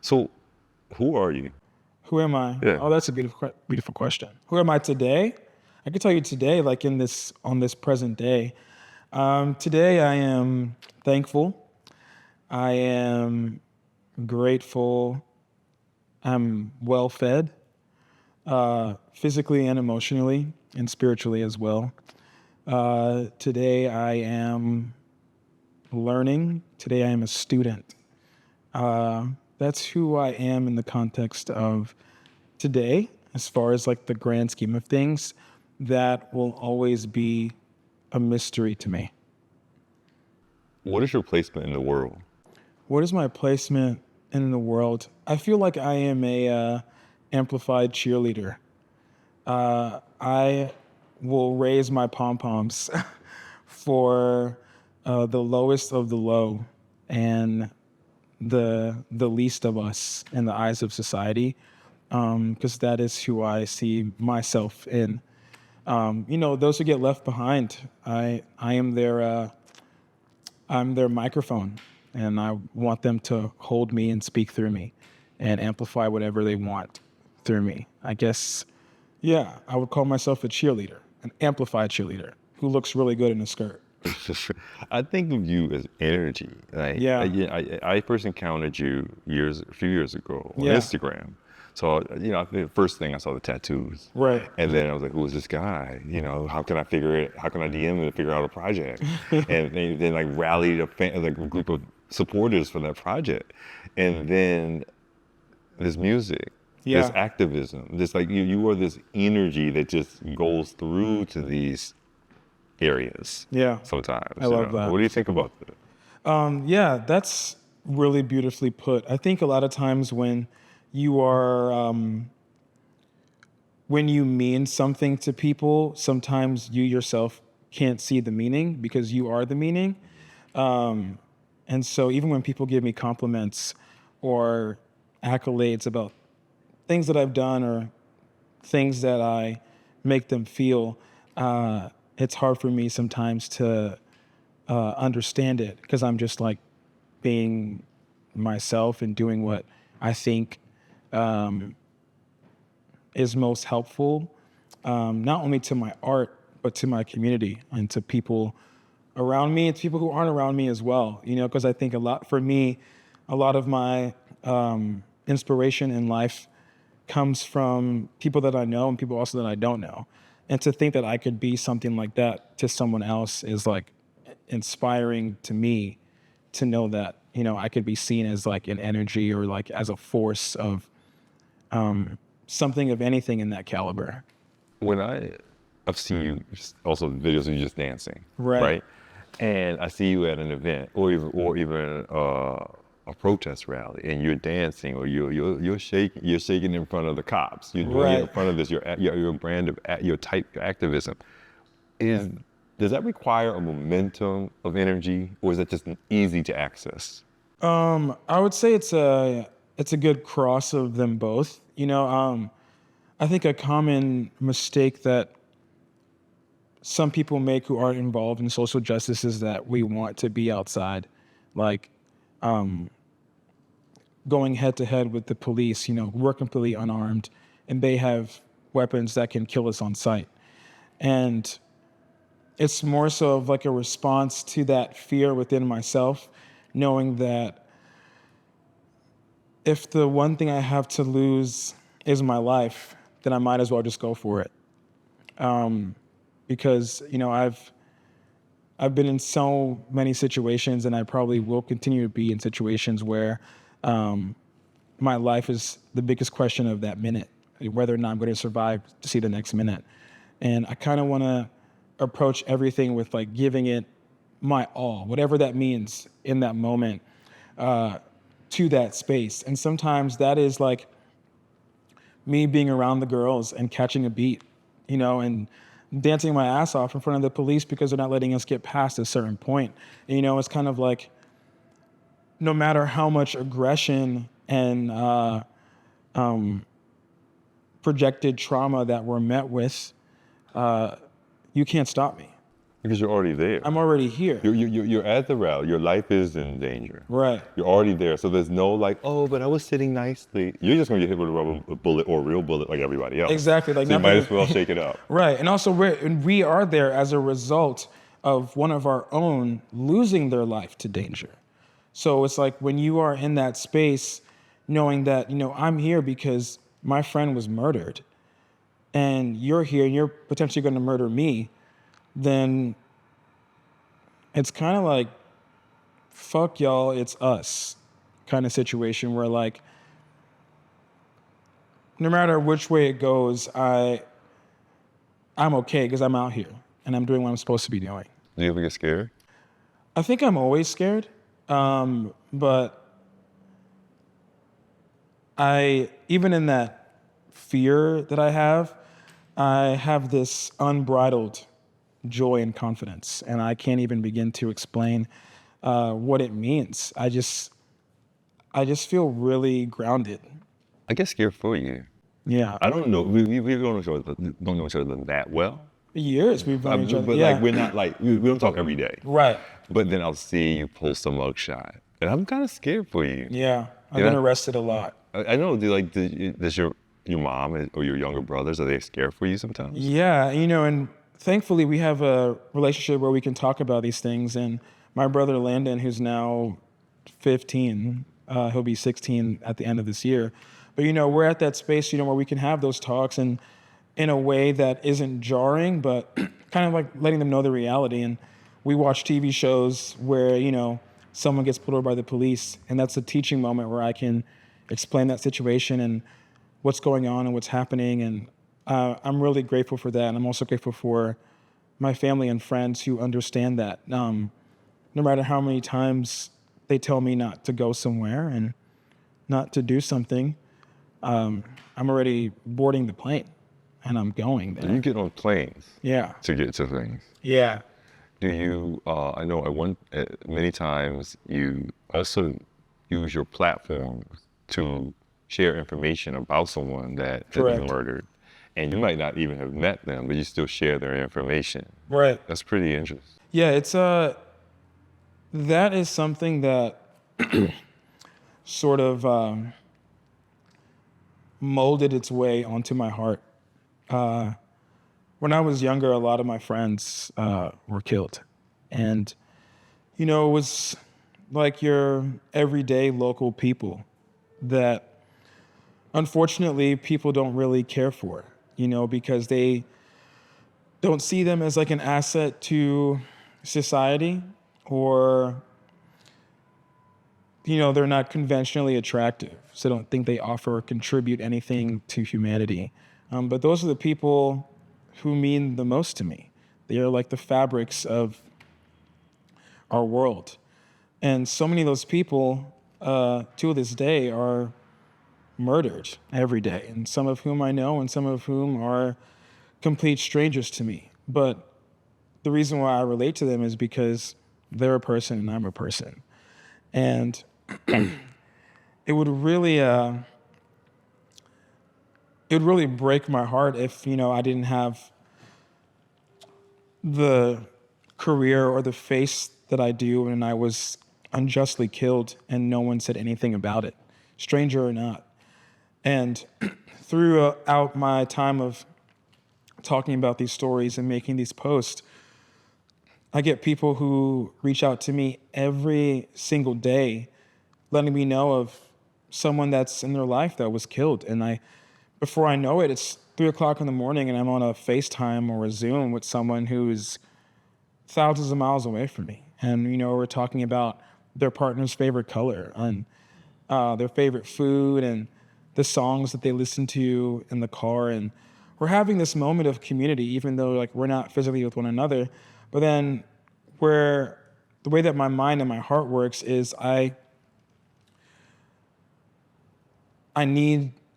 So, who are you? Who am I? Yeah. Oh, that's a beautiful question. Who am I today? I can tell you today, like on this present day. Today I am thankful. I am grateful. I'm well fed, physically and emotionally, and spiritually as well. Today I am learning. Today I am a student. That's who I am in the context of today, as far as like the grand scheme of things. That will always be a mystery to me. What is your placement in the world? What is my placement in the world? I feel like I am a amplified cheerleader. I will raise my pom poms for the lowest of the low and the least of us in the eyes of society, because that is who I see myself in. Those who get left behind. I am their I'm their microphone, and I want them to hold me and speak through me, and amplify whatever they want through me. I guess, yeah, I would call myself a cheerleader, an amplified cheerleader who looks really good in a skirt. I think of you as energy. Like, Yeah. I first encountered you a few years ago on Yeah. Instagram. So, I think the first thing I saw the tattoos. Right. And then I was like, who is this guy? How can I DM him to figure out a project? And then like rallied a group of supporters for that project. And then this music, this Yeah. activism, this like you are this energy that just goes through to these areas. Yeah. Sometimes. I love that. What do you think about that? Yeah, that's really beautifully put. I think a lot of times when you are, when you mean something to people, sometimes you yourself can't see the meaning because you are the meaning. And so even when people give me compliments or accolades about things that I've done or things that I make them feel, it's hard for me sometimes to understand it because I'm just like being myself and doing what I think is most helpful, not only to my art, but to my community and to people around me and to people who aren't around me as well, because I think for me, a lot of my inspiration in life comes from people that I know and people also that I don't know. And to think that I could be something like that to someone else is like inspiring to me, to know that, I could be seen as like an energy or like as a force of something of anything in that caliber. When I've seen you also videos of you just dancing, Right. And I see you at an event or even a protest rally, and you're dancing or you're shaking in front of the cops. You're doing it in front of this. Your brand of your type of activism. Does that require a momentum of energy, or is it just easy to access? I would say it's a good cross of them both. I think a common mistake that some people make who aren't involved in social justice is that we want to be outside, like going head to head with the police. We're completely unarmed, and they have weapons that can kill us on sight. And it's more so of like a response to that fear within myself, knowing that if the one thing I have to lose is my life, then I might as well just go for it. Because I've been in so many situations, and I probably will continue to be in situations where my life is the biggest question of that minute, whether or not I'm going to survive to see the next minute. And I kind of want to approach everything with like giving it my all, whatever that means in that moment, to that space. And sometimes that is like me being around the girls and catching a beat, and dancing my ass off in front of the police because they're not letting us get past a certain point. And, it's kind of like, no matter how much aggression and projected trauma that we're met with, you can't stop me. Because you're already there. I'm already here. You're at the rally. Your life is in danger. Right. You're already there. So there's no like, oh, but I was sitting nicely. You're just gonna get hit with a rubber bullet or a real bullet like everybody else. Exactly. Like so you might as well shake it up. Right. And also we are there as a result of one of our own losing their life to danger. So it's like when you are in that space, knowing that, I'm here because my friend was murdered and you're here and you're potentially going to murder me, then it's kind of like, fuck y'all, it's us kind of situation where like, no matter which way it goes, I'm okay because I'm out here and I'm doing what I'm supposed to be doing. Do you ever get scared? I think I'm always scared, but even in that fear that I have this unbridled joy and confidence, and I can't even begin to explain what it means. I just feel really grounded. I get scared for you. Yeah. I don't know. We don't know each other that well. Years we've known each other. But like we're not like we don't talk every day. Right. But then I'll see you post a mugshot, and I'm kind of scared for you. Yeah. I've been arrested a lot. I know. Does your mom or your younger brothers, are they scared for you sometimes? Yeah. And thankfully we have a relationship where we can talk about these things. And my brother Landon, who's now 15, he'll be 16 at the end of this year. But, we're at that space, where we can have those talks and in a way that isn't jarring, but kind of like letting them know the reality. And we watch TV shows where, someone gets pulled over by the police, and that's a teaching moment where I can explain that situation and what's going on and what's happening. And I'm really grateful for that. And I'm also grateful for my family and friends who understand that. No matter how many times they tell me not to go somewhere and not to do something, I'm already boarding the plane and I'm going there. You get on planes. Yeah. To get to things. Yeah. Do you, I know many times you also use your platform to share information about someone that has been murdered. And you might not even have met them, but you still share their information. Right. That's pretty interesting. Yeah, it's that is something that sort of molded its way onto my heart. When I was younger, a lot of my friends were killed. And, it was like your everyday local people that unfortunately people don't really care for, because they don't see them as like an asset to society, or, they're not conventionally attractive. So I don't think they offer or contribute anything to humanity. But those are the people who mean the most to me. They are like the fabrics of our world. And so many of those people, to this day, are murdered every day. And some of whom I know and some of whom are complete strangers to me. But the reason why I relate to them is because they're a person and I'm a person. And it would really break my heart if, I didn't have the career or the face that I do and I was unjustly killed and no one said anything about it, stranger or not. And throughout my time of talking about these stories and making these posts, I get people who reach out to me every single day, letting me know of someone that's in their life that was killed. And before I know it, it's 3:00 in the morning and I'm on a FaceTime or a Zoom with someone who's thousands of miles away from me. And, we're talking about their partner's favorite color and their favorite food and the songs that they listen to in the car. And we're having this moment of community, even though like we're not physically with one another. But then the way that my mind and my heart works is I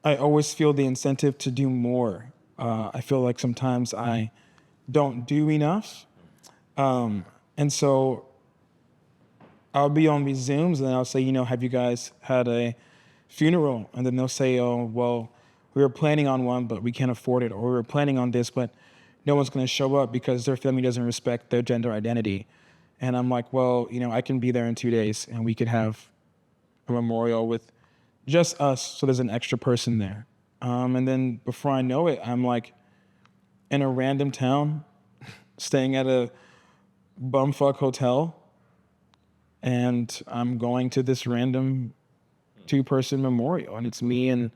always feel the incentive to do more. I feel like sometimes I don't do enough. And so I'll be on these Zooms and I'll say, have you guys had a funeral? And then they'll say, oh, well, we were planning on one, but we can't afford it. Or we were planning on this, but no one's going to show up because their family doesn't respect their gender identity. And I'm like, well, I can be there in 2 days and we could have a memorial with just us. So there's an extra person there. And then before I know it, I'm like in a random town, staying at a bumfuck hotel, and I'm going to this random 2-person memorial, and it's me and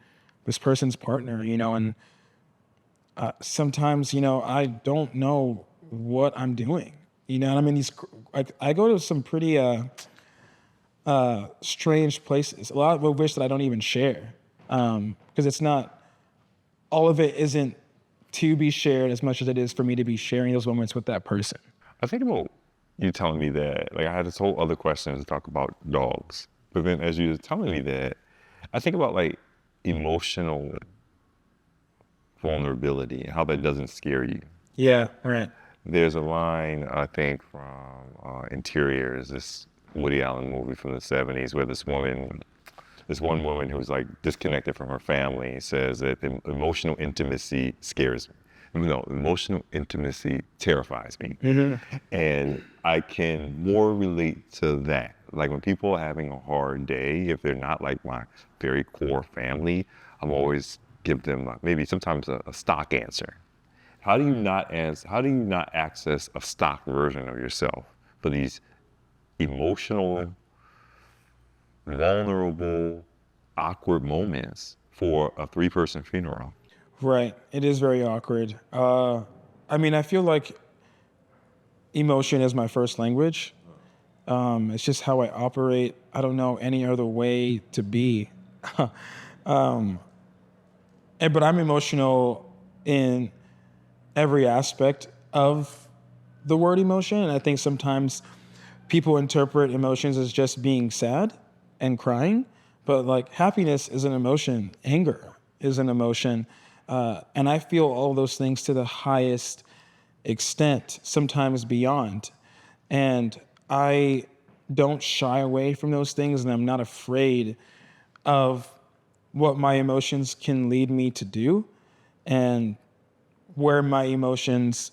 this person's partner, and sometimes, I don't know what I'm doing, and I'm in these, I go to some pretty strange places, a lot of which that I don't even share, because it's not, all of it isn't to be shared as much as it is for me to be sharing those moments with that person. I think about you telling me that, like I had this whole other question to talk about dogs. But then as you were telling me that, I think about like emotional vulnerability and how that doesn't scare you. Yeah, right. There's a line, I think, from Interiors, this Woody Allen movie from the 70s, where this one woman who's like disconnected from her family says that emotional intimacy scares me. No, emotional intimacy terrifies me. Mm-hmm. And I can more relate to that. Like when people are having a hard day, if they're not like my very core family, I'm always give them maybe sometimes a stock answer. How do you not access a stock version of yourself for these emotional, vulnerable, awkward moments for a 3-person funeral? Right. It is very awkward. I feel like emotion is my first language. It's just how I operate. I don't know any other way to be. But I'm emotional in every aspect of the word emotion. And I think sometimes people interpret emotions as just being sad and crying. But like happiness is an emotion. Anger is an emotion. And I feel all those things to the highest extent, sometimes beyond. And I don't shy away from those things, and I'm not afraid of what my emotions can lead me to do and where my emotions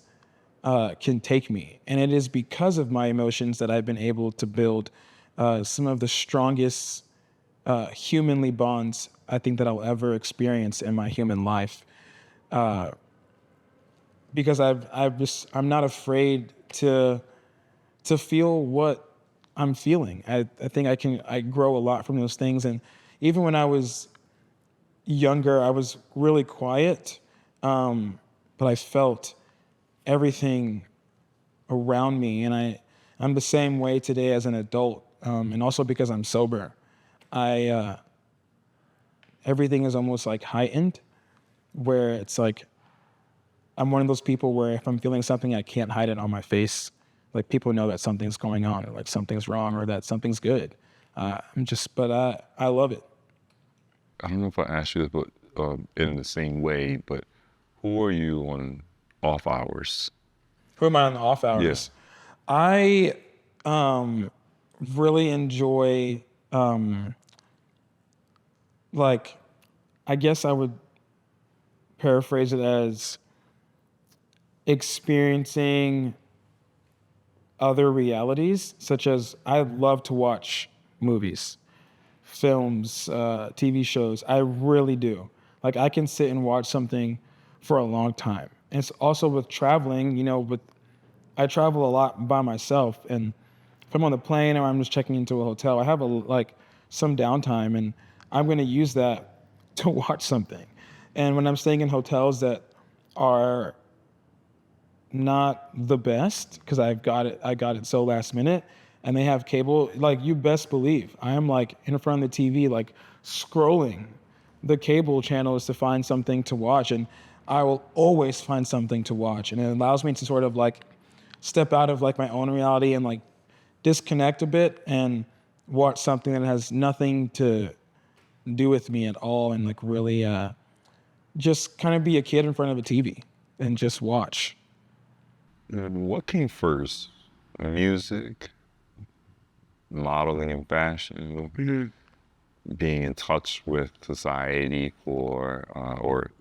can take me. And it is because of my emotions that I've been able to build some of the strongest humanly bonds I think that I'll ever experience in my human life. Because I'm not afraid to feel what I'm feeling. I think I grow a lot from those things. And even when I was younger, I was really quiet, but I felt everything around me. And I'm the same way today as an adult. And also because I'm sober, everything is almost like heightened, where it's like, I'm one of those people where if I'm feeling something, I can't hide it on my face. Like people know that something's going on, or like something's wrong, or that something's good. I love it. I don't know if I asked you this, but in the same way, but who are you on off hours? Who am I on the off hours? Yes. I really enjoy, I guess I would paraphrase it as experiencing other realities, such as I love to watch movies, films, TV shows. I really do. Like I can sit and watch something for a long time. And it's also with traveling, I travel a lot by myself, and if I'm on the plane or I'm just checking into a hotel, I have some downtime, and I'm going to use that to watch something. And when I'm staying in hotels that are not the best, because I got it so last minute, and they have cable, like you best believe I am like in front of the TV, like scrolling the cable channels to find something to watch, and I will always find something to watch, and it allows me to sort of like step out of like my own reality and like disconnect a bit and watch something that has nothing to do with me at all, and like really just kind of be a kid in front of a TV and just watch. What came first? Music, modeling and fashion, being in touch with society or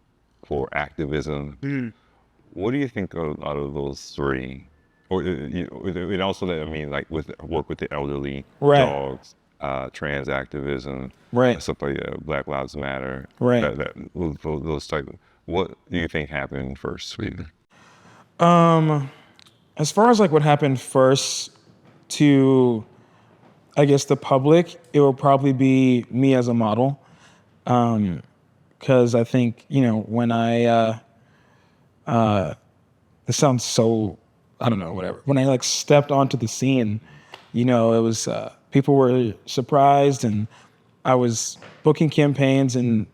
for activism. What do you think out of those three? Or and also that, I mean, like with work with the elderly, Right. dogs, trans activism, Right. stuff like that, Black Lives Matter, Right. those type of, what do you think happened first for you? As far as like what happened first to, I guess, the public, it will probably be me as a model. Because I think, when this sounds so, I don't know, whatever. When I like stepped onto the scene, it was, people were surprised, and I was booking campaigns and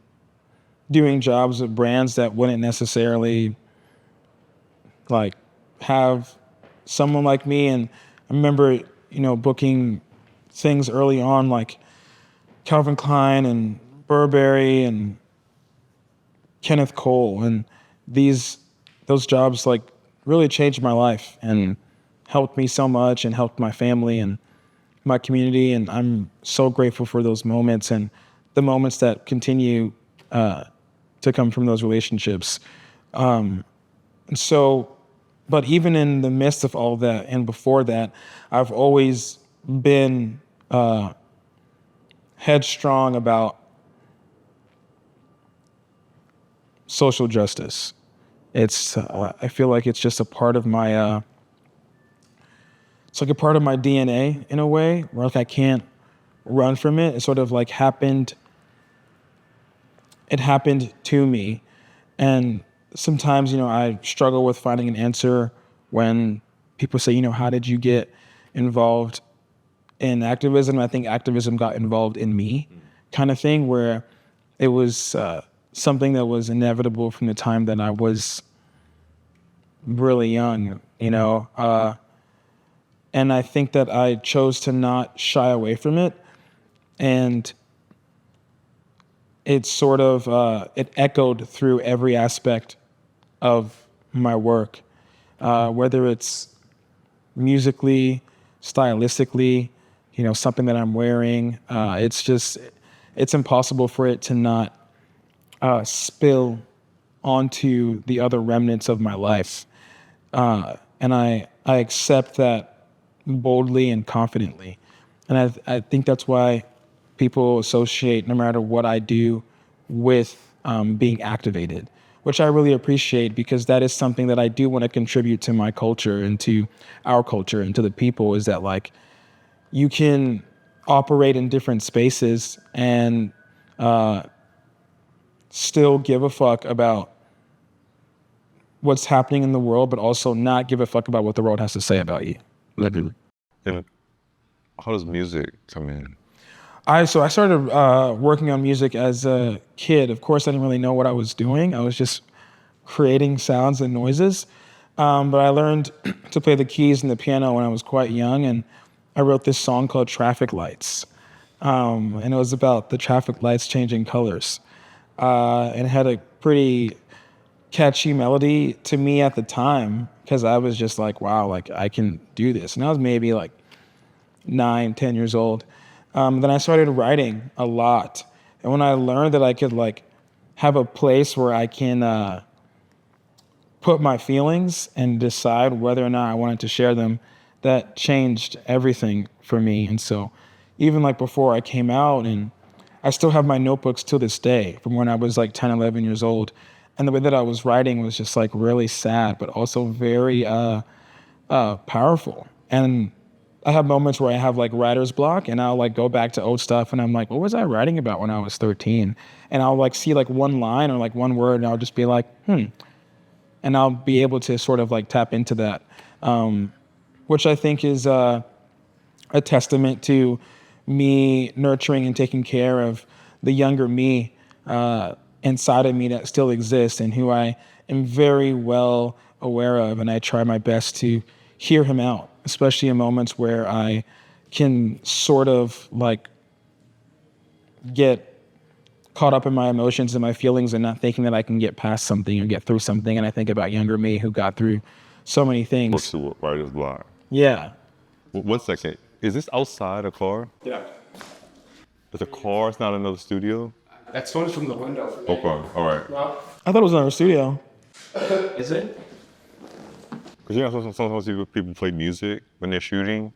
doing jobs with brands that wouldn't necessarily like have someone like me. And I remember, booking things early on like Calvin Klein and Burberry and Kenneth Cole, and those jobs like really changed my life and helped me so much and helped my family and my community. And I'm so grateful for those moments and the moments that continue to come from those relationships. And so, but even in the midst of all that and before that, I've always been headstrong about social justice. It's I feel like it's just a part of my it's like a part of my DNA in a way, where like I can't run from it. It sort of like happened. It happened to me, and sometimes I struggle with finding an answer when people say, how did you get involved in activism? I think activism got involved in me, kind of thing, where it was something that was inevitable from the time that I was really young, and I think that I chose to not shy away from it, and it sort of it echoed through every aspect of my work, whether it's musically, stylistically, something that I'm wearing. It's impossible for it to not spill onto the other remnants of my life. And I accept that boldly and confidently. And I think that's why people associate, no matter what I do, with being activated, which I really appreciate, because that is something that I do want to contribute to my culture and to our culture and to the people, is that like you can operate in different spaces and still give a fuck about what's happening in the world, but also not give a fuck about what the world has to say about you. And how does music come in? I started working on music as a kid. Of course, I didn't really know what I was doing. I was just creating sounds and noises. But I learned to play the keys and the piano when I was quite young, and I wrote this song called Traffic Lights. And it was about the traffic lights changing colors. And it had a pretty catchy melody to me at the time, because I was just like, wow, like I can do this. And I was maybe like 9, 10 years old. Then I started writing a lot. And when I learned that I could like have a place where I can put my feelings and decide whether or not I wanted to share them, that changed everything for me. And so even like before I came out, and I still have my notebooks to this day from when I was like 10, 11 years old. And the way that I was writing was just like really sad, but also very powerful. And I have moments where I have like writer's block, and I'll like go back to old stuff, and I'm like, what was I writing about when I was 13? And I'll like see like one line or like one word, and I'll just be like, and I'll be able to sort of like tap into that, which I think is a testament to me nurturing and taking care of the younger me inside of me that still exists, and who I am very well aware of. And I try my best to hear him out, especially in moments where I can sort of like get caught up in my emotions and my feelings and not thinking that I can get past something or get through something. And I think about younger me who got through so many things. What's the writer's block? Yeah. 1 second. Is this outside a car? Yeah. It's a car, it's not another studio? That's phone from the window. Okay, all right. I thought it was another studio. Is it? You know, sometimes people play music when they're shooting.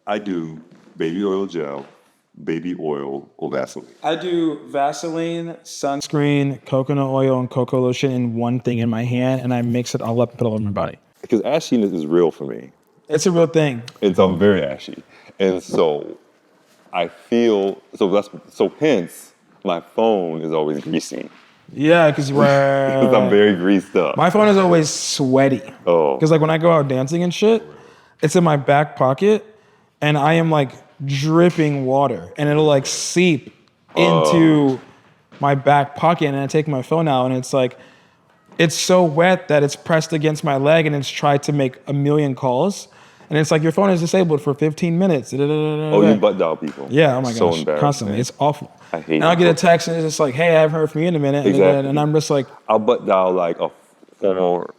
I do baby oil gel, baby oil, or Vaseline. I do Vaseline, sunscreen, coconut oil, and cocoa lotion in one thing in my hand, and I mix it all up and put it all over my body. Because ashiness is real for me. It's a real thing. I'm very ashy. And so I feel, so hence my phone is always greasy. Yeah, because I'm very greased up. my phone is always sweaty. Oh. Because like when I go out dancing and shit, it's in my back pocket, and I am like dripping water, and it'll like seep into my back pocket, and I take my phone out, and it's like, it's so wet that it's pressed against my leg, and it's tried to make a million calls. And it's like, your phone is disabled for 15 minutes. Oh, you butt dial people. Yeah, oh my so gosh, constantly. It's awful. I hate it. And I'll get a text, and it's just like, hey, I haven't heard from you in a minute. Exactly. And I'm just like, I'll butt dial like a former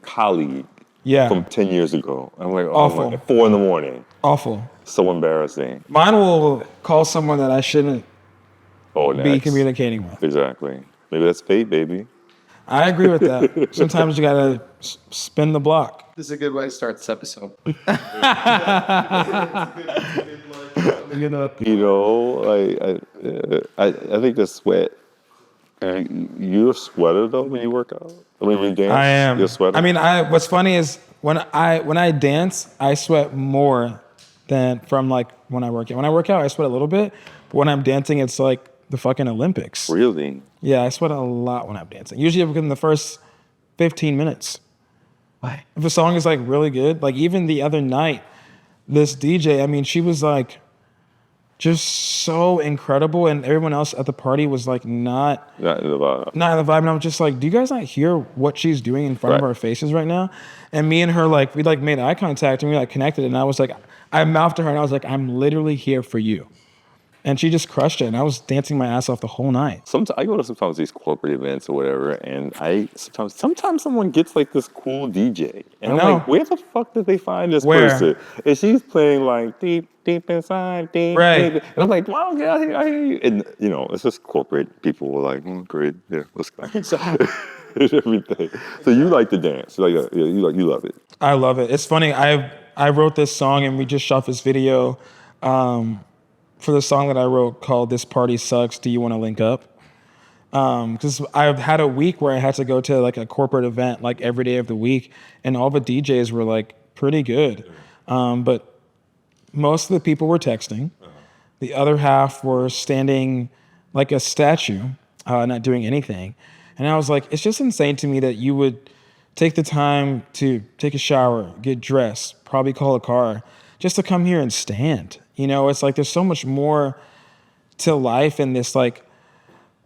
colleague from 10 years ago. I'm like, oh, Awful. at 4 a.m. awful. So embarrassing. Mine will call someone that I shouldn't be Next. communicating with. Exactly. Maybe that's fate, baby. I agree with that. Sometimes you gotta spin the block. This is a good way to start this episode. You know, I think the sweat. You're a sweater though when you work out. I mean, when you dance, I am. You're a sweater. I mean, what's funny is when I dance, I sweat more than from like when I work out. When I work out, I sweat a little bit, but when I'm dancing, it's like the fucking Olympics. Really? Yeah, I sweat a lot when I'm dancing. Usually within the first 15 minutes. Why? If a song is like really good, like even the other night, this DJ, I mean, she was like just so incredible, and everyone else at the party was like not in the vibe. And I'm just like, do you guys not hear what she's doing in front of our faces right now? And me and her, like, we like made eye contact and we like connected, and I was like, I mouthed to her and I was like, I'm literally here for you. And she just crushed it, and I was dancing my ass off the whole night. I go to sometimes these corporate events or whatever, and sometimes someone gets like this cool DJ, and I'm like, where the fuck did they find this person? And she's playing like deep inside, deep. And I'm like, wow, yeah, I hear you. And you know, it's just corporate people were like, great, yeah, let's go. Everything. So you like to dance, you love it. I love it. It's funny. I wrote this song, and we just shot this video. For the song that I wrote called "This Party Sucks, Do You Want to Link Up?" Because I've had a week where I had to go to like a corporate event like every day of the week, and all the DJs were like pretty good, but most of the people were texting. The other half were standing like a statue, not doing anything. And I was like, it's just insane to me that you would take the time to take a shower, get dressed, probably call a car, just to come here and stand. You know, it's like there's so much more to life in this like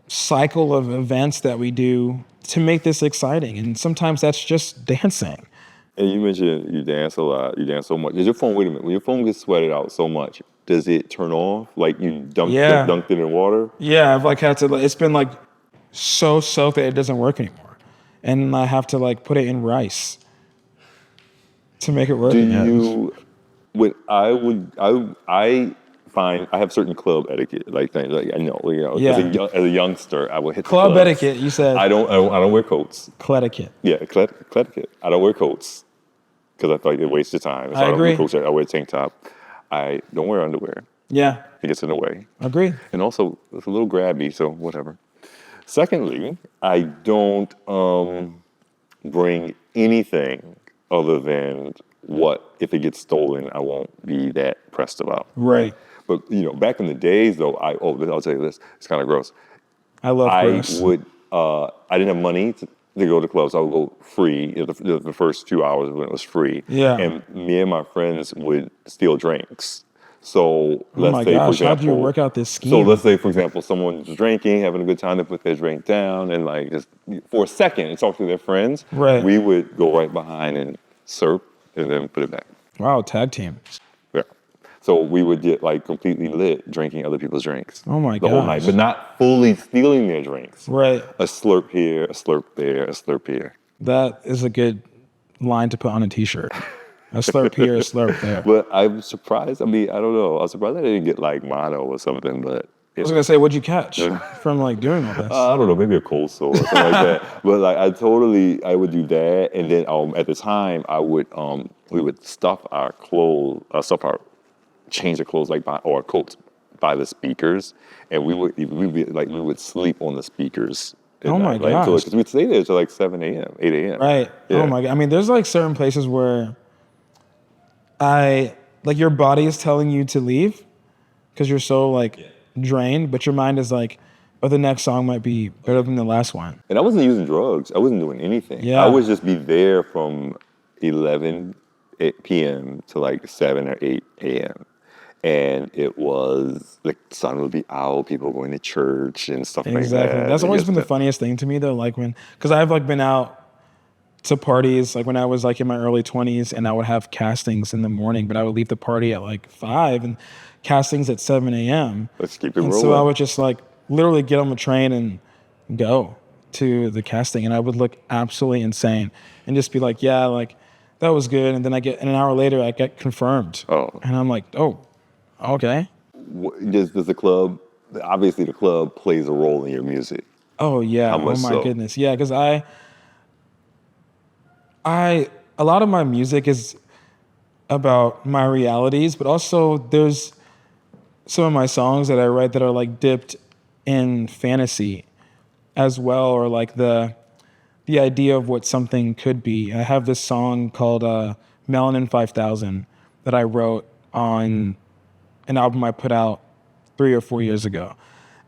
cycle of events that we do to make this exciting. And sometimes that's just dancing. And you mentioned you dance a lot, you dance so much. Does your phone, wait a minute, when your phone gets sweated out so much, does it turn off? Like you dunked it in water? Yeah, I've like had to, it's been like so soaked that it doesn't work anymore. And I have to like put it in rice to make it work. I find I have certain club etiquette, like things like I know, as a youngster, I would hit club the clubs. Etiquette. You said I don't wear coats. Cletiquette. Yeah, cletiquette. I don't wear coats because I feel like it wastes your time. So I agree. don't wear coats. I wear a tank top. I don't wear underwear. Yeah, it gets in the way. Agree. And also it's a little grabby, so whatever. Secondly, I don't bring anything other than what if it gets stolen, I won't be that pressed about. Right. But you know, back in the days though, I'll tell you this, it's kind of gross. I love gross. I didn't have money to go to clubs. I would go free the first 2 hours when it was free. Yeah. And me and my friends would steal drinks. So let's say, gosh, for example, how do you work out this scheme? So let's say, for example, someone's drinking, having a good time, they put their drink down, and like just for a second, and talk to their friends. Right. We would go right behind and slurp, and then put it back. Wow, tag team. Yeah. So we would get like completely lit drinking other people's drinks. Oh my The whole night, but not fully stealing their drinks. Right. A slurp here, a slurp there, a slurp here. That is a good line to put on a t-shirt. A slurp here, a slurp there. But I'm surprised. I mean, I don't know. I was surprised I didn't get like mono or something, but I was gonna say, what'd you catch from like doing all this? I don't know, maybe a cold sore or something like that. But like I would do that, and then at the time we would stuff our clothes, change the clothes or coats by the speakers, and we would sleep on the speakers. Oh my gosh! Because we'd stay there till like 7 a.m., 8 a.m. Right. Yeah. Oh my god. I mean, there's like certain places where your body is telling you to leave because you're so drained, but your mind is like, oh, the next song might be better than the last one. And I wasn't using drugs. I wasn't doing anything. Yeah. I would just be there from 11 p.m. to like 7 or 8 a.m. And it was, the sun would be out, people going to church and stuff like that. Exactly. That's always been the funniest thing to me though, because I've been out to parties when I was in my early 20s, and I would have castings in the morning, but I would leave the party at 5 and castings at 7 a.m. Let's keep it and rolling. So I would just literally get on the train and go to the casting, and I would look absolutely insane and just be that was good. And then an hour later I get confirmed. Oh. And I'm like, oh, okay. Does the club, obviously the club plays a role in your music. Oh yeah. How much oh my so? Goodness. Yeah. Cause a lot of my music is about my realities, but also there's some of my songs that I write that are dipped in fantasy as well, or the idea of what something could be. I have this song called Melanin 5000 that I wrote on an album I put out 3 or 4 years ago.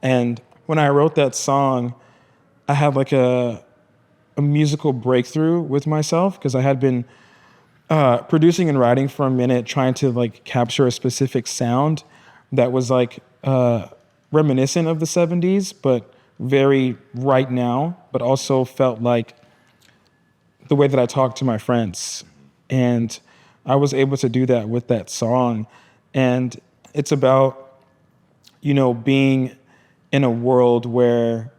And when I wrote that song, I had a musical breakthrough with myself, because I had been producing and writing for a minute, trying to capture a specific sound that was reminiscent of the 70s, but very right now, but also felt like the way that I talk to my friends. And I was able to do that with that song. And it's about, being in a world where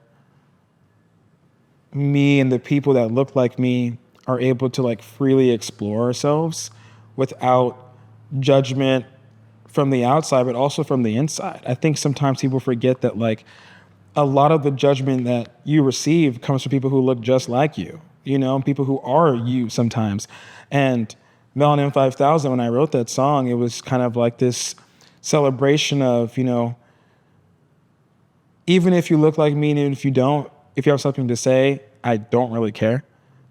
me and the people that look like me are able to freely explore ourselves without judgment from the outside, but also from the inside. I think sometimes people forget that a lot of the judgment that you receive comes from people who look just like you, people who are you sometimes. And Melanin 5000, when I wrote that song, it was kind of this celebration of, even if you look like me, and even if you don't, if you have something to say, I don't really care.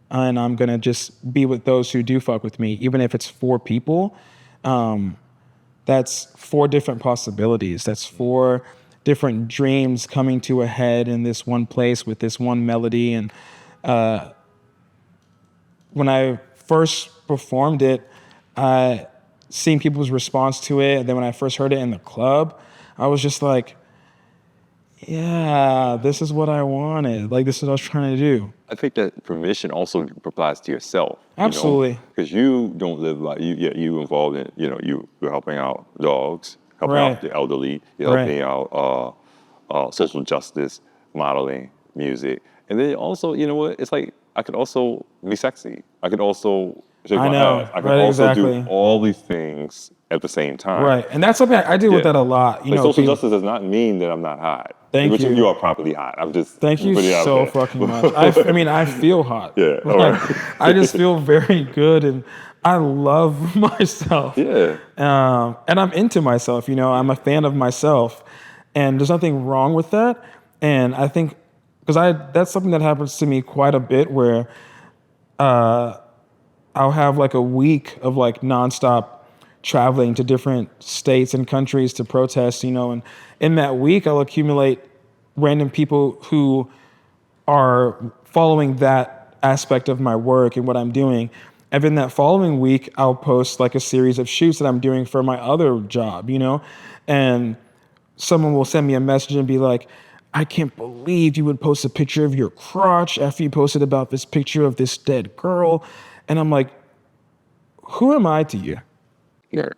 And I'm going to just be with those who do fuck with me, even if it's 4 people. That's 4 different possibilities. That's 4 different dreams coming to a head in this one place with this one melody. And when I first performed it, seeing people's response to it, and then when I first heard it in the club, I was just yeah, this is what I wanted. This is what I was trying to do. I think that permission also applies to yourself. Absolutely. Because you don't live you involved in, you're helping out dogs, helping out the elderly, you're helping out social justice, modeling, music. And then also, you know what? It's I could also be sexy. I could also shake my ass. I could also do all these things at the same time. Right. And that's something I deal with that a lot. Social justice does not mean that I'm not hot. Thank you. You are properly hot. I'm just Thank you so fucking much. I feel hot. Yeah. All right. I just feel very good, and I love myself. Yeah. And I'm into myself. I'm a fan of myself, and there's nothing wrong with that. And I think that's something that happens to me quite a bit, where I'll have a week of nonstop traveling to different states and countries to protest, and in that week I'll accumulate random people who are following that aspect of my work and what I'm doing. And then that following week I'll post a series of shoots that I'm doing for my other job, and someone will send me a message and be like, I can't believe you would post a picture of your crotch after you posted about this picture of this dead girl. And I'm like, who am I to you? Yeah.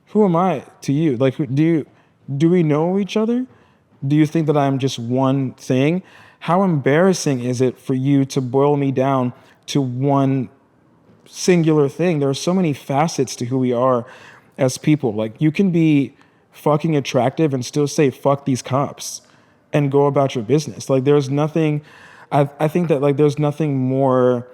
Who am I to you? Do we know each other? Do you think that I'm just one thing? How embarrassing is it for you to boil me down to one singular thing? There are so many facets to who we are as people. You can be fucking attractive and still say fuck these cops and go about your business. Like there's nothing, I think that like there's nothing more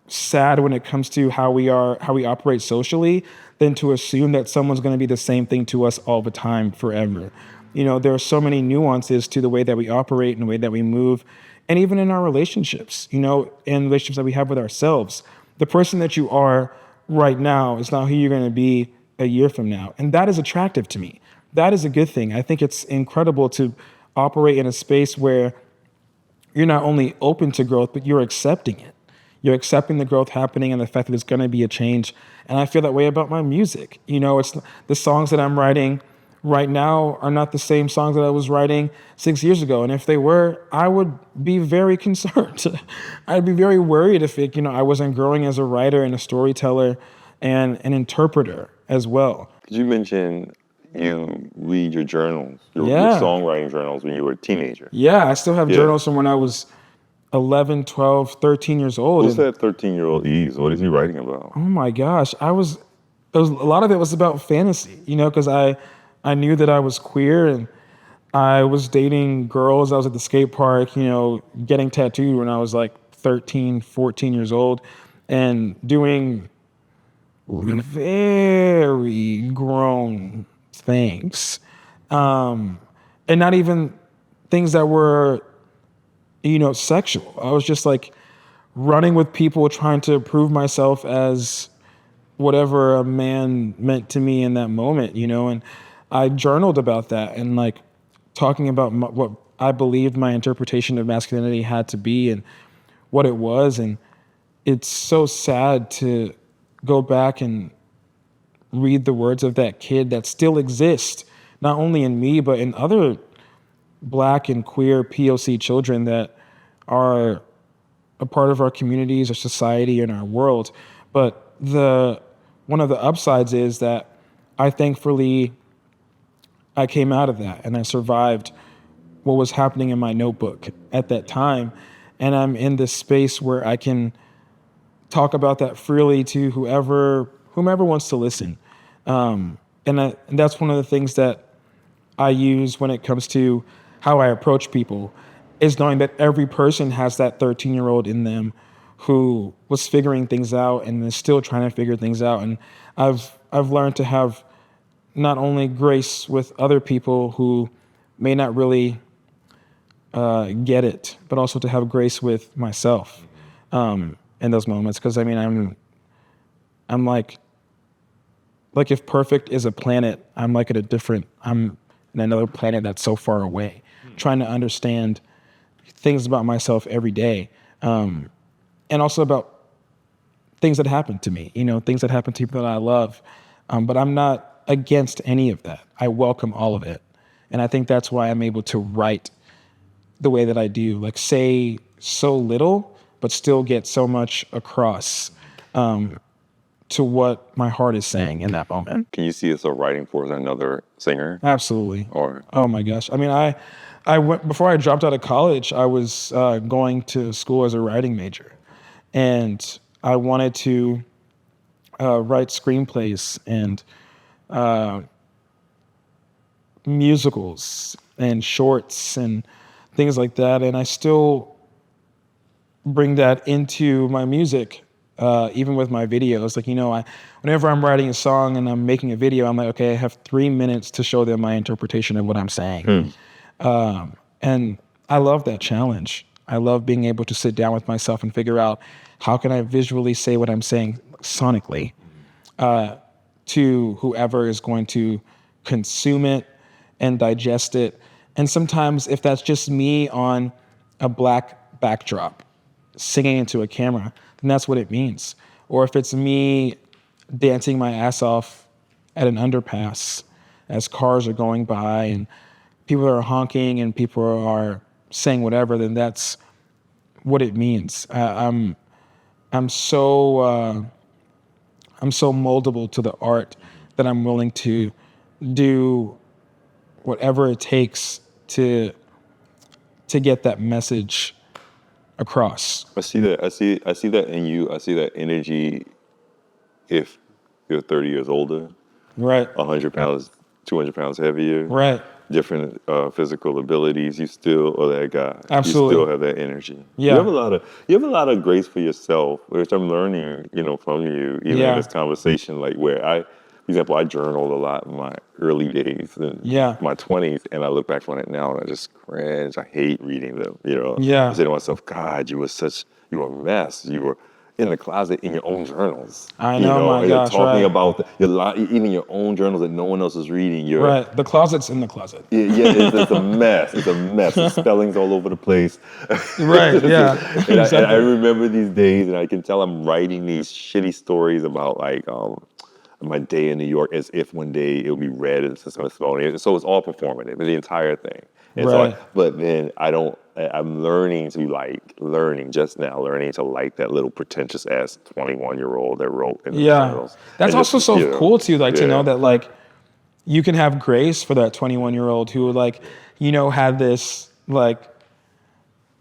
sad when it comes to how we operate socially than to assume that someone's going to be the same thing to us all the time forever. There are so many nuances to the way that we operate and the way that we move, and even in our relationships, in relationships that we have with ourselves. The person that you are right now is not who you're going to be a year from now. And that is attractive to me. That is a good thing. I think it's incredible to operate in a space where you're not only open to growth, but you're accepting it. You're accepting the growth happening and the fact that there's going to be a change. And I feel that way about my music. It's the songs that I'm writing right now are not the same songs that I was writing 6 years ago. And if they were, I would be very concerned. I'd be very worried if I wasn't growing as a writer and a storyteller and an interpreter as well. You mentioned you read your journals, your Yeah. songwriting journals when you were a teenager. Yeah, I still have Yeah. journals from when I was 11, 12, 13 years old. What's that 13-year-old Yves? What is he writing about? Oh my gosh, a lot of it was about fantasy, because I knew that I was queer and I was dating girls. I was at the skate park, getting tattooed when I was like 13, 14 years old and doing very grown things. And not even things that were, sexual. I was just like running with people trying to prove myself as whatever a man meant to me in that moment, and I journaled about that and like talking about what I believed my interpretation of masculinity had to be and what it was. And it's so sad to go back and read the words of that kid that still exist, not only in me, but in other Black and queer POC children that are a part of our communities, our society, and our world. But one of the upsides is that I thankfully came out of that and I survived what was happening in my notebook at that time. And I'm in this space where I can talk about that freely to whomever wants to listen. And that's one of the things that I use when it comes to how I approach people, is knowing that every person has that 13-year-old in them who was figuring things out and is still trying to figure things out. And I've learned to have not only grace with other people who may not really get it, but also to have grace with myself in those moments. Because I'm like if perfect is a planet, I'm like I'm in another planet that's so far away, trying to understand things about myself every day, and also about things that happen to me, things that happen to people that I love. But I'm not against any of that. I welcome all of it. And I think that's why I'm able to write the way that I do, like say so little, but still get so much across to what my heart is saying in that moment. Can you see yourself writing for another singer? Absolutely. Or oh my gosh. I went, before I dropped out of college, I was going to school as a writing major. And I wanted to write screenplays and musicals and shorts and things like that. And I still bring that into my music, even with my videos. Like, whenever I'm writing a song and I'm making a video, I'm like, okay, I have 3 minutes to show them my interpretation of what I'm saying. And I love that challenge. I love being able to sit down with myself and figure out how can I visually say what I'm saying sonically to whoever is going to consume it and digest it. And sometimes if that's just me on a black backdrop singing into a camera, then that's what it means. Or if it's me dancing my ass off at an underpass as cars are going by and people are honking and people are saying whatever, then that's what it means. I'm so moldable to the art that I'm willing to do whatever it takes to get that message across. I see that. I see that in you. I see that energy. If you're 30 years older, Right. 100 pounds, 200 pounds heavier. Right. Different physical abilities, you still are that guy. Absolutely. You still have that energy. Yeah. You have a lot of grace for yourself, which I'm learning, from you, even in this conversation. Like where for example, I journaled a lot in my early days in my 20s, and I look back on it now and I just cringe. I hate reading them. Yeah. I say to myself, God, you were a mess. You were in the closet in your own journals. I know, my and gosh, you're talking right. about even your own journals that no one else is reading. Right. The closet's in the closet. Yeah, it's a mess. It's a mess. The spelling's all over the place. Right, yeah. And Exactly. I remember these days, and I can tell I'm writing these shitty stories about my day in New York as if one day it'll be read in the Smithsonian. So it's all performative, the entire thing. And right. But then I'm learning to learning to like that little pretentious ass 21-year-old that wrote in the journals. That's And also just, so cool too, to know that you can have grace for that 21-year-old who had this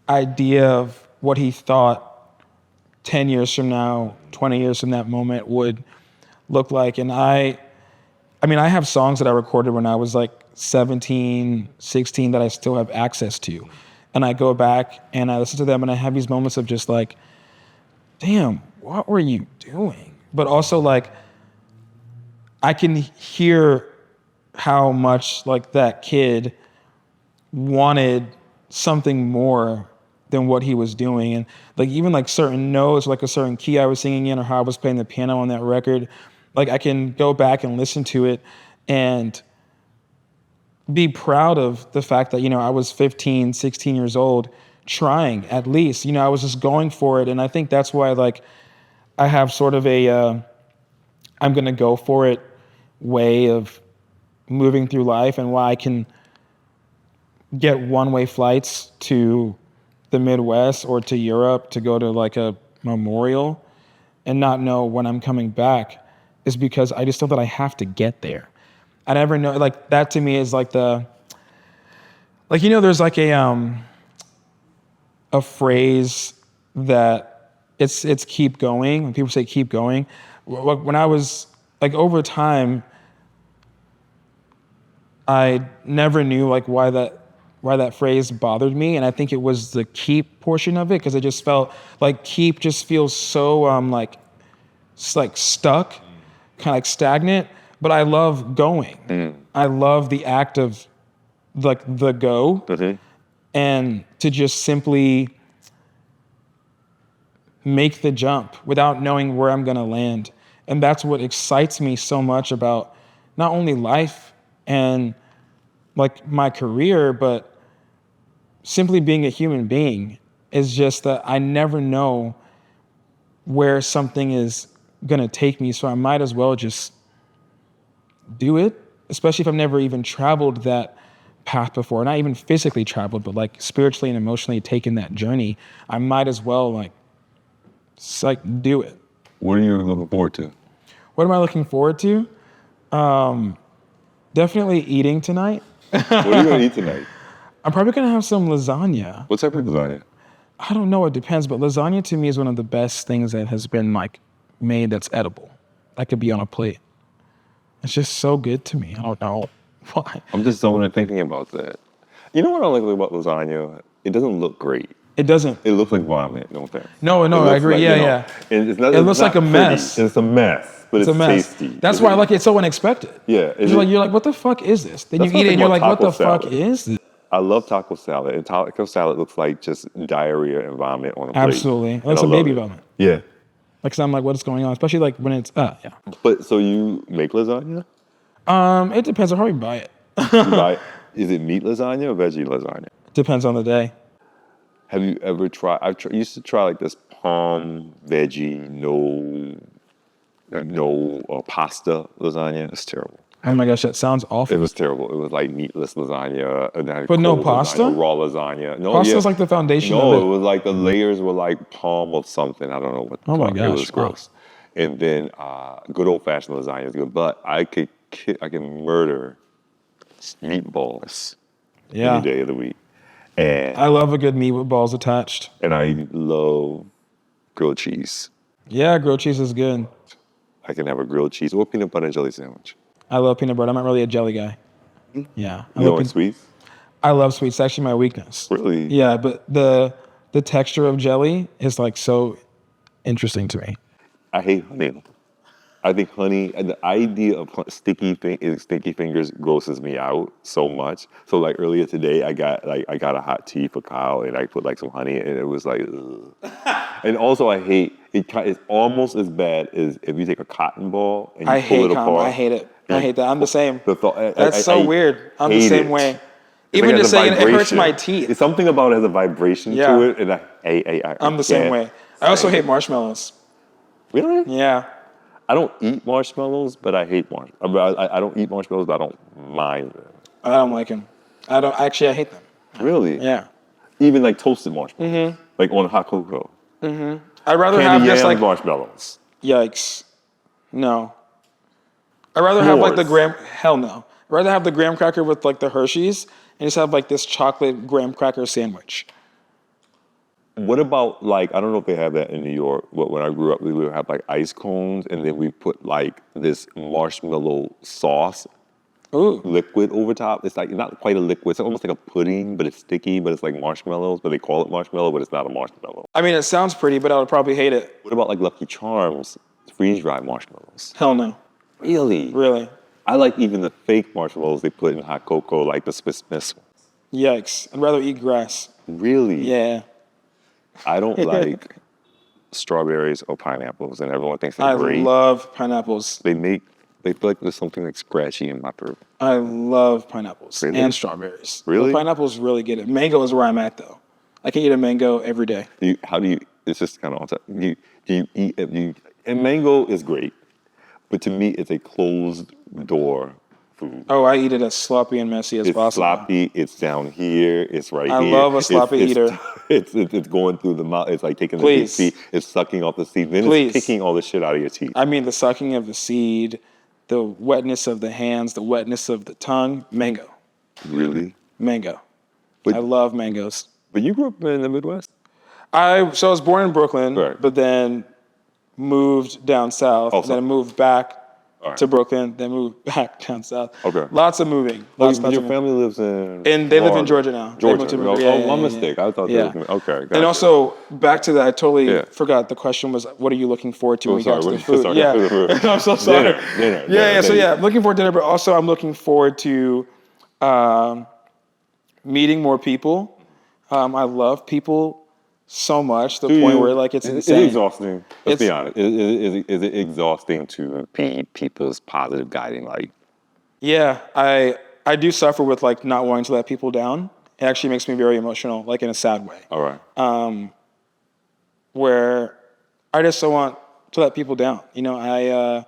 idea of what he thought 10 years from now, 20 years from that moment would look like. And I have songs that I recorded when I was 17, 16 that I still have access to. And I go back and I listen to them and I have these moments of just damn, what were you doing? But also I can hear how much that kid wanted something more than what he was doing. And even certain notes, a certain key I was singing in or how I was playing the piano on that record, I can go back and listen to it and be proud of the fact that, I was 15, 16 years old trying at least, I was just going for it. And I think that's why I have sort of a, I'm going to go for it way of moving through life, and why I can get one-way flights to the Midwest or to Europe to go to a memorial and not know when I'm coming back is because I just know that I have to get there. I never know, that to me is there's a phrase that it's keep going. When people say keep going, when I was over time, I never knew why that phrase bothered me, and I think it was the keep portion of it, because it just felt keep just feels so stuck, kind of stagnant. But I love going. I love the act of the go, and to just simply make the jump without knowing where I'm going to land. And that's what excites me so much about not only life and my career, but simply being a human being, is just that I never know where something is going to take me. So I might as well just do it, especially if I've never even traveled that path before, not even physically traveled, but spiritually and emotionally taken that journey. I might as well do it. What are you looking forward to? What am I looking forward to? Definitely eating tonight. What are you going to eat tonight? I'm probably going to have some lasagna. What type of lasagna? I don't know. It depends. But lasagna to me is one of the best things that has been made that's edible. That could be on a plate. It's just so good to me. I don't know why. I'm just thinking about that. You know what I like about lasagna? It doesn't look great. It doesn't. It looks like vomit, don't it? No, I agree. Yeah. And it looks like a mess. It's a mess, but it's a mess. tasty. That's why it's so unexpected. Yeah. You're like, what the fuck is this? Then you eat it and you're like, what the fuck is this? I love taco salad. And taco salad looks like just diarrhea and vomit on a plate. Absolutely. It looks like baby vomit. Yeah. So I'm like, what is going on? Especially when it's, yeah. But so you make lasagna? It depends. I'll probably buy it. Is it meat lasagna or veggie lasagna? Depends on the day. Have you ever tried? I used to try this palm veggie, no pasta lasagna. It's terrible. Oh my gosh, that sounds awful. It was terrible. It was meatless lasagna. But no pasta? Lasagna, raw lasagna. No, Pasta's the foundation of it. No, it was the layers were palm of something. I don't know what. Oh my gosh. It was gross. Wow. And then good old fashioned lasagna is good, but I can murder meatballs any day of the week. And I love a good meat with balls attached. And I love grilled cheese. Yeah, grilled cheese is good. I can have a grilled cheese or peanut butter and jelly sandwich. I love peanut butter. I'm not really a jelly guy. Yeah. You don't like sweets? I love sweets. It's actually my weakness. Really? Yeah, but the texture of jelly is like so interesting to me. I hate honey. I think honey, the idea of sticky fingers grosses me out so much. So like earlier today, I got a hot tea for Kyle, and I put like some honey, and it was like, ugh. And also I hate it. It's almost as bad as if you take a cotton ball and you pull it apart. I hate it. I hate that. I'm the same. That's That's so weird. I'm the same way. It's Even like just saying it hurts my teeth. It's something about it has a vibration Yeah. to it, and I'm the same way. I also hate marshmallows. Really? Yeah. I don't eat marshmallows, but I hate marshmallows. I don't eat marshmallows, but I don't mind them. I don't like them. I hate them. Really? Yeah. Even like toasted marshmallows, like on hot cocoa. I'd rather Candy have just yam like, marshmallows. yikes. No. I'd rather have like the S'mores. hell no. I'd rather have the graham cracker with like the Hershey's and just have like this chocolate graham cracker sandwich. What about like, I don't know if they have that in New York, but when I grew up, we would have like ice cones, and then we put like this marshmallow sauce Ooh. liquid over top. It's like not quite a liquid. It's almost like a pudding, but it's sticky, but it's like marshmallows, but they call it marshmallow, but it's not a marshmallow. I mean, it sounds pretty, but I would probably hate it. What about like Lucky Charms freeze-dried marshmallows? Hell no. Really? Really. I like even the fake marshmallows they put in hot cocoa, like the Swiss Miss ones. Yikes. I'd rather eat grass. Really? Yeah. I don't like strawberries or pineapples, and everyone thinks they're I great. love pineapples. They feel like there's something like scratchy in my throat. I love pineapples Really? and strawberries. Really? But pineapples really get it. Mango is where I'm at though. I can eat a mango every day. It's just kind of on top. Do you eat, and mango is great, but to me, it's a closed door food. Oh, I eat it as sloppy and messy as It's possible. sloppy. It's down here. It's right here. I love a sloppy eater. It's going through the mouth. It's like taking the Please. seed. It's sucking off the seed. Then Please. it's picking all the shit out of your teeth. I mean, the sucking of the seed, the wetness of the hands, the wetness of the tongue. Mango. Really? Mango. But- I love mangoes. But you grew up in the Midwest. I was born in Brooklyn, Right. but then moved down south. Oh, And then moved back All right. to Brooklyn, then moved back down south. Okay. Lots of moving. But Lots your of family lives in. And they live Florida. in Georgia now. They Georgia. moved to- Oh, yeah, my yeah, mistake. I thought Yeah. they was. Okay. Gotcha. And also, back to that, I totally Yeah. forgot. The question was, what are you looking forward to when we sorry, got to the what- food? sorry. Yeah, I'm so sorry. Dinner. So I'm looking forward to dinner, but also I'm looking forward to meeting more people. I love people so much, to the point where like it's insane. It's exhausting. Let's be It's- honest. Is it exhausting to be people's positive guiding light? Yeah, I do suffer with like not wanting to let people down. It actually makes me very emotional, like in a sad way. All right. Where I just don't want to let people down. You know,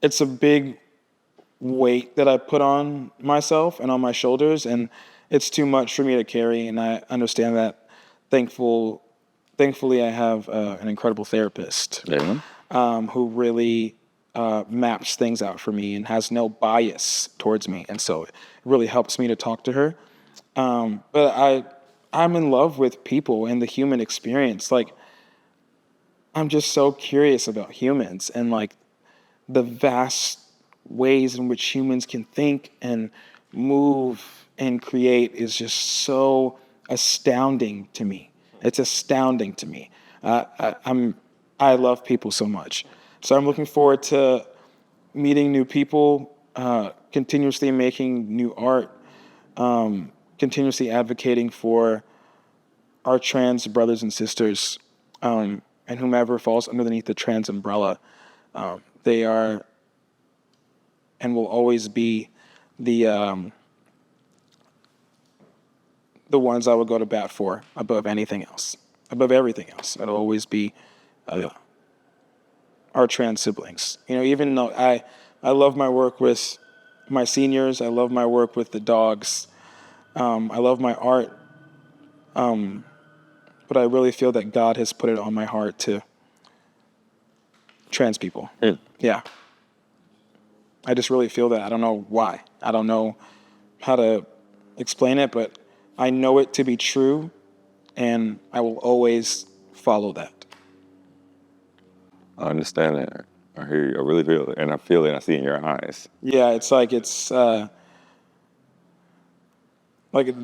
it's a big weight that I put on myself and on my shoulders, and it's too much for me to carry. And I understand that. Thankfully, I have an incredible therapist who really maps things out for me and has no bias towards me, and so it really helps me to talk to her. But I'm in love with people and the human experience. Like, I'm just so curious about humans and like the vast ways in which humans can think and move and create is just so astounding to me. It's astounding to me. I love people so much. So I'm looking forward to meeting new people, continuously making new art, continuously advocating for our trans brothers and sisters, and whomever falls underneath the trans umbrella. They are and will always be the ones I would go to bat for above anything else, above everything else. It'll always be our trans siblings. You know, even though I love my work with my seniors, I love my work with the dogs, I love my art, but I really feel that God has put it on my heart to trans people. Yeah. I just really feel that. I don't know why. I don't know how to explain it, but I know it to be true, and I will always follow that. I understand that. I hear you. I really feel it, and I feel it. And I see it in your eyes. Yeah, it's like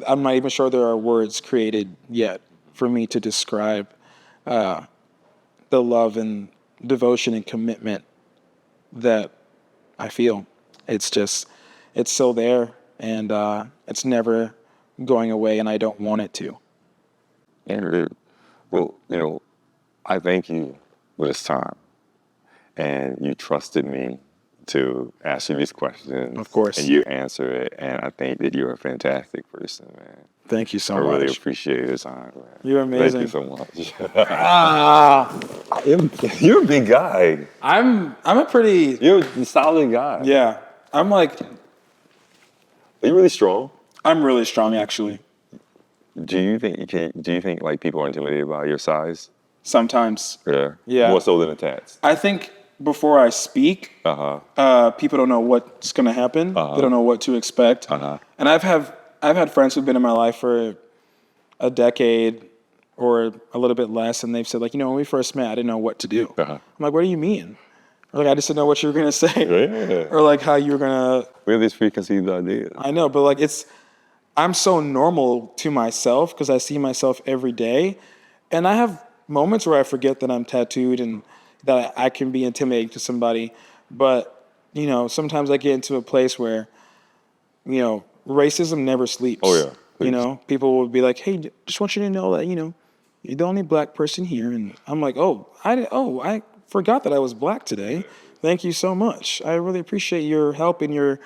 I'm not even sure there are words created yet for me to describe the love and devotion and commitment that I feel. It's just, it's still there, and it's never going away, and I don't want it to. And well, I thank you for this time, and you trusted me to ask you these questions. Of course. And you answer it, and I think that you're a fantastic person, man. Thank you so I much. really appreciate your time, man. You're amazing. Thank you so much. You're a big guy. I'm a pretty, You're a solid guy. yeah. I'm like, Are you really strong? I'm really strong actually. Do you think like people are intimidated by your size? Sometimes. Yeah. Yeah. More so than the tats. I think before I speak, people don't know what's going to happen. They don't know what to expect. And I've had friends who've been in my life for a decade or a little bit less, and they've said, like, when we first met, I didn't know what to do. I'm like, what do you mean? Or like, I just didn't know what you were going to say. Yeah. Or like how you were going to... We have these preconceived ideas. I know, but like I'm so normal to myself because I see myself every day. And I have moments where I forget that I'm tattooed and that I can be intimidating to somebody. But, sometimes I get into a place where, racism never sleeps. Oh, yeah. Please. People will be like, hey, just want you to know that, you're the only black person here. And I'm like, I forgot that I was black today. Thank you so much. I really appreciate your help and your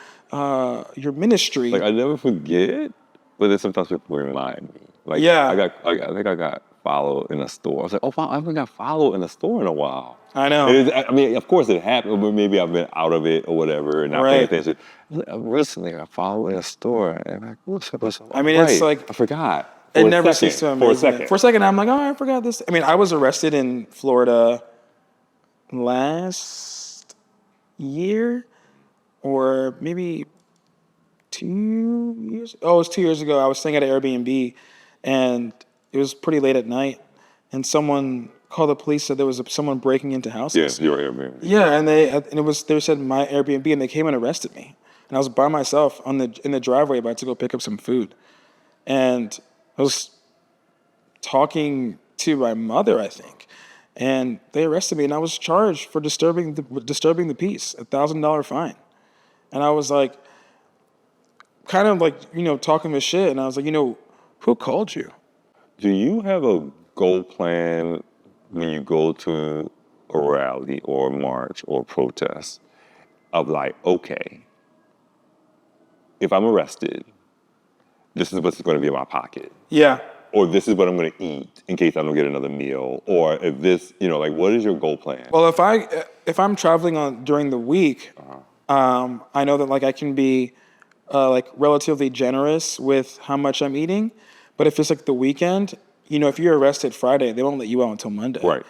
ministry. Like I never forget, but then sometimes people remind me. Like Yeah. I think I got followed in a store. I was like, oh, I haven't got followed in a store in a while. I know. I mean, of course it happened, but maybe I've been out of it or whatever and not paying attention. Recently, I followed in a store and I'm like, what's up? I mean, it's like I forgot. It never ceases to amaze me. For a second, I'm like, oh, I forgot this. I mean, I was arrested in Florida last year or maybe 2 years. Oh, it was 2 years ago. I was staying at an Airbnb and it was pretty late at night. And someone called the police, said there was someone breaking into houses. Yes, your Airbnb. Yeah, and they said my Airbnb, and they came and arrested me. And I was by myself in the driveway about to go pick up some food. And I was talking to my mother, I think, and they arrested me, and I was charged for disturbing the peace, $1,000 fine. And I was like, kind of like, talking with shit, and I was like, who called you? Do you have a goal plan when you go to a rally or a march or a protest of like, okay, if I'm arrested, this is what's going to be in my pocket. Yeah. Or this is what I'm going to eat in case I don't get another meal. Or if this, like, what is your goal plan? Well, if I'm traveling during the week, I know that like I can be like relatively generous with how much I'm eating. But if it's like the weekend, if you're arrested Friday, they won't let you out until Monday. Right.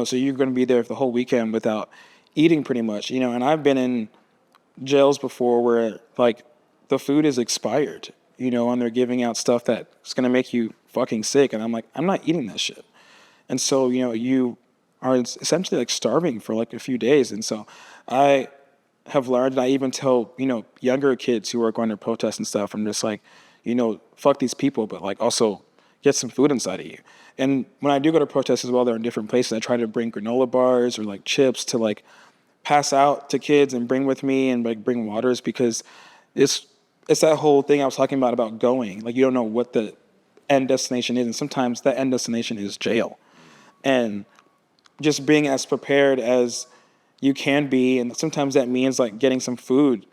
So you're going to be there for the whole weekend without eating pretty much. And I've been in jails before where like the food is expired, and they're giving out stuff that's going to make you fucking sick. And I'm like, I'm not eating that shit. And so, you are essentially like starving for like a few days. And so I have learned, and I even tell, younger kids who are going to protest and stuff, I'm just like, fuck these people, but like also get some food inside of you. And when I do go to protests as well, they're in different places. I try to bring granola bars or like chips to like pass out to kids and bring with me, and like bring waters, because it's that whole thing I was talking about going. Like, you don't know what the end destination is, and sometimes that end destination is jail. And just being as prepared as you can be, and sometimes that means like getting some food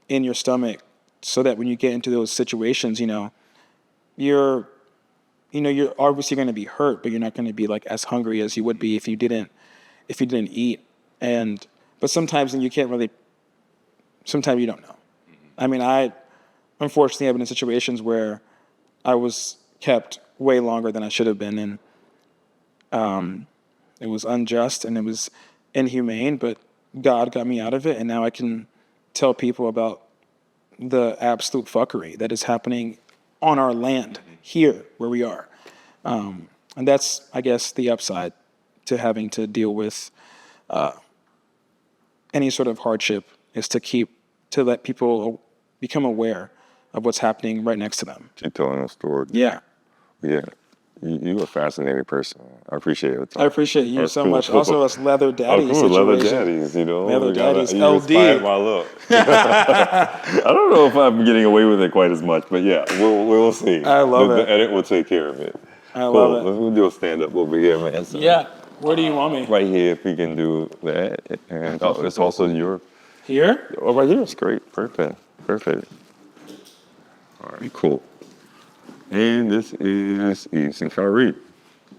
in your stomach so that when you get into those situations, you're obviously going to be hurt, but you're not going to be like as hungry as you would be if you didn't eat. But sometimes you can't really, sometimes you don't know. I mean, unfortunately have been in situations where I was kept way longer than I should have been, and it was unjust and it was inhumane, but God got me out of it, and now I can tell people about the absolute fuckery that is happening on our land here where we are. And that's, I guess, the upside to having to deal with any sort of hardship is to let people become aware of what's happening right next to them. Keep telling a story. Yeah. Yeah. You're a fascinating person. I appreciate it. I appreciate you That's so cool. much. Also, us leather daddy Oh, cool. Leather situation. daddies, you know. Leather daddies, You LD. inspired my look. I don't know if I'm getting away with it quite as much, but yeah, we'll see. I love The it. edit will take care of it. I love it. We'll do a stand up over here, man. So Yeah. Where do you want me? right here, if we can do that. And it's also your. Here? Oh, right here. It's great. Perfect. All right, cool. And this is Yves and Khary.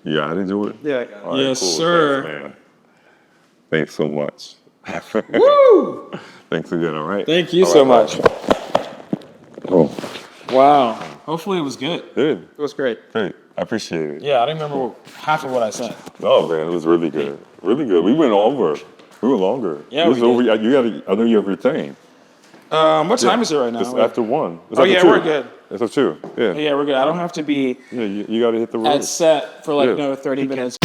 You got it, do it? Yeah, I got it. All right, Yes, cool. sir. Thanks, man. Thanks so much. Woo! Thanks again, all right? Thank you All so right, much. Oh, Wow. Hopefully it was good. good. It was great. Hey, I appreciate it. Yeah, I don't remember half of what I said. Oh, man, it was really good. Really good. We went over. We were longer. Yeah, It was we over. did. You gotta, I know you have your thing. What time is it right now? It's after 1. It's Oh, after yeah, 2. we're good. It's after 2. Yeah. Yeah, we're good. I don't have to be Yeah, you gotta hit the road. at set for like Yeah. another 30 minutes.